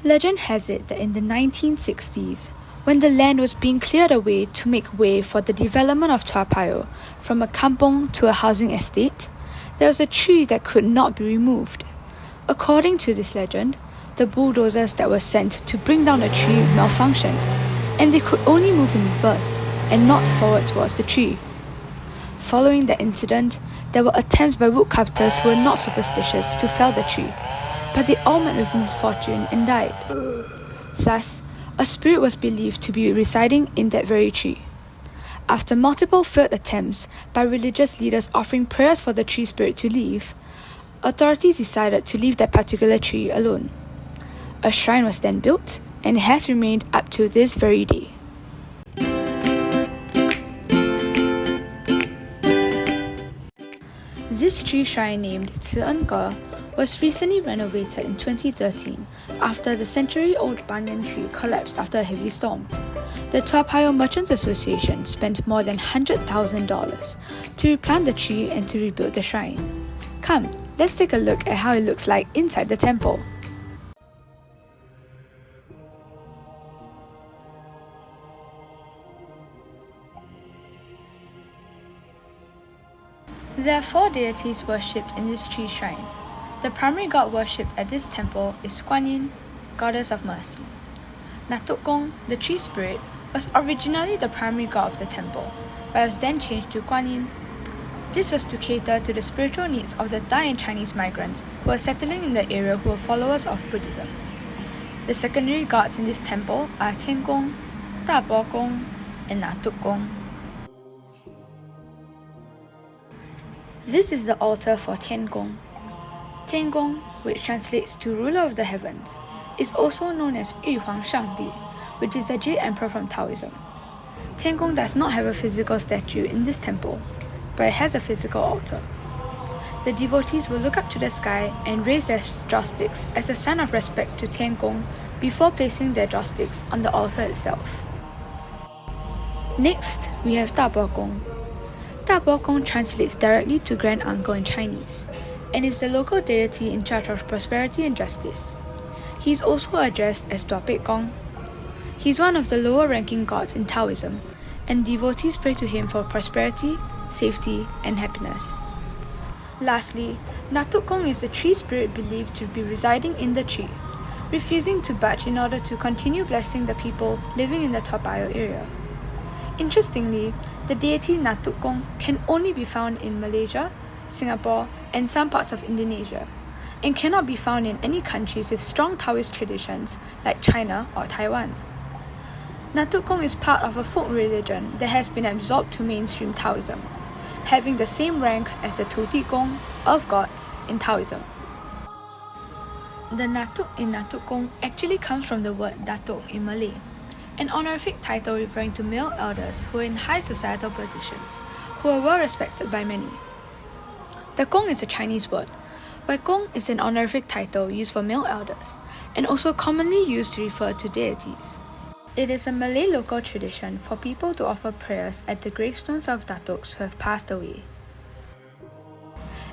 Legend has it that in the 1960s, when the land was being cleared away to make way for the development of Toa Payoh from a kampong to a housing estate, there was a tree that could not be removed. According to this legend, the bulldozers that were sent to bring down the tree malfunctioned, and they could only move in reverse and not forward towards the tree. Following that incident, there were attempts by woodcutters who were not superstitious to fell the tree, but they all met with misfortune and died. Thus, a spirit was believed to be residing in that very tree. After multiple failed attempts by religious leaders offering prayers for the tree spirit to leave, authorities decided to leave that particular tree alone. A shrine was then built and has remained up to this very day. This tree shrine named Ci Ern Ge was recently renovated in 2013 after the century-old banyan tree collapsed after a heavy storm. The Toa Payoh Merchants Association spent more than $100,000 to replant the tree and to rebuild the shrine. Come, let's take a look at how it looks like inside the temple. There are 4 deities worshipped in this tree shrine. The primary god worshipped at this temple is Guan Yin, goddess of mercy. Natuk Gong, the tree spirit, was originally the primary god of the temple, but was then changed to Guan Yin. This was to cater to the spiritual needs of the Thai and Chinese migrants who were settling in the area who were followers of Buddhism. The secondary gods in this temple are Tian Gong, Da Bo Gong, and Natuk Gong. This is the altar for Tian Gong. Tian Gong, which translates to ruler of the heavens, is also known as Yu Huang Shangdi, which is the Jade Emperor from Taoism. Tian Gong does not have a physical statue in this temple, but it has a physical altar. The devotees will look up to the sky and raise their jaw sticks as a sign of respect to Tian Gong before placing their jaw sticks on the altar itself. Next, we have Da Bo Gong. Da Bo Gong translates directly to Grand Uncle in Chinese, and is the local deity in charge of prosperity and justice. He is also addressed as Toa Payoh. He is one of the lower ranking gods in Taoism, and devotees pray to him for prosperity, safety, and happiness. Lastly, Natuk Gong is the tree spirit believed to be residing in the tree, refusing to budge in order to continue blessing the people living in the Toa Payoh area. Interestingly, the deity Natuk Gong can only be found in Malaysia, Singapore, and some parts of Indonesia, and cannot be found in any countries with strong Taoist traditions like China or Taiwan. Natuk Gong is part of a folk religion that has been absorbed to mainstream Taoism, having the same rank as the Toti Gong, earth gods, in Taoism. The Natuk in Natuk Gong actually comes from the word Datuk in Malay, an honorific title referring to male elders who are in high societal positions, who are well respected by many. The Gong is a Chinese word, where Gong is an honorific title used for male elders, and also commonly used to refer to deities. It is a Malay local tradition for people to offer prayers at the gravestones of Datuks who have passed away.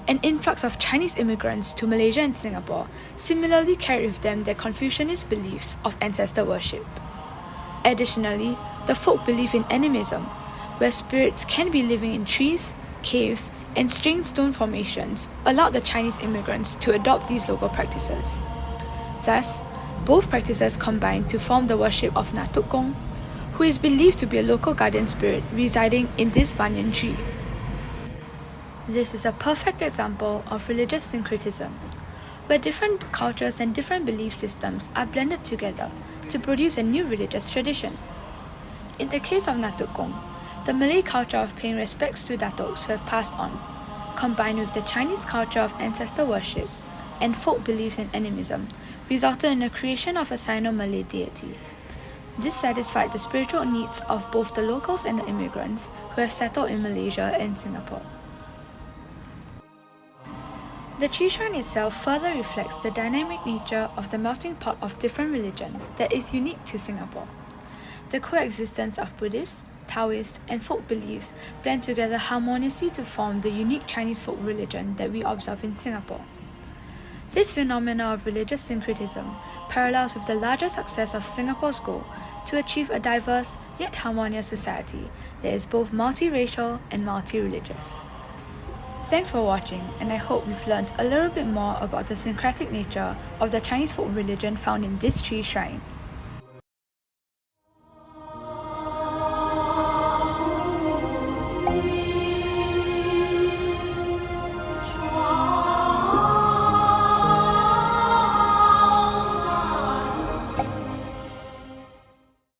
An influx of Chinese immigrants to Malaysia and Singapore similarly carried with them their Confucianist beliefs of ancestor worship. Additionally, the folk belief in animism, where spirits can be living in trees, caves, and strange stone formations, allowed the Chinese immigrants to adopt these local practices. Thus, both practices combine to form the worship of Natuk Gong, who is believed to be a local guardian spirit residing in this banyan tree. This is a perfect example of religious syncretism, where different cultures and different belief systems are blended together to produce a new religious tradition. In the case of Natuk Gong, the Malay culture of paying respects to Datuks who have passed on, combined with the Chinese culture of ancestor worship and folk beliefs in animism, resulted in the creation of a Sino-Malay deity. This satisfied the spiritual needs of both the locals and the immigrants who have settled in Malaysia and Singapore. The tree shrine itself further reflects the dynamic nature of the melting pot of different religions that is unique to Singapore. The coexistence of Buddhist, Taoist, and folk beliefs blend together harmoniously to form the unique Chinese folk religion that we observe in Singapore. This phenomena of religious syncretism parallels with the larger success of Singapore's goal to achieve a diverse yet harmonious society that is both multiracial and multi-religious. Thanks for watching, and I hope you've learned a little bit more about the syncretic nature of the Chinese folk religion found in this tree shrine.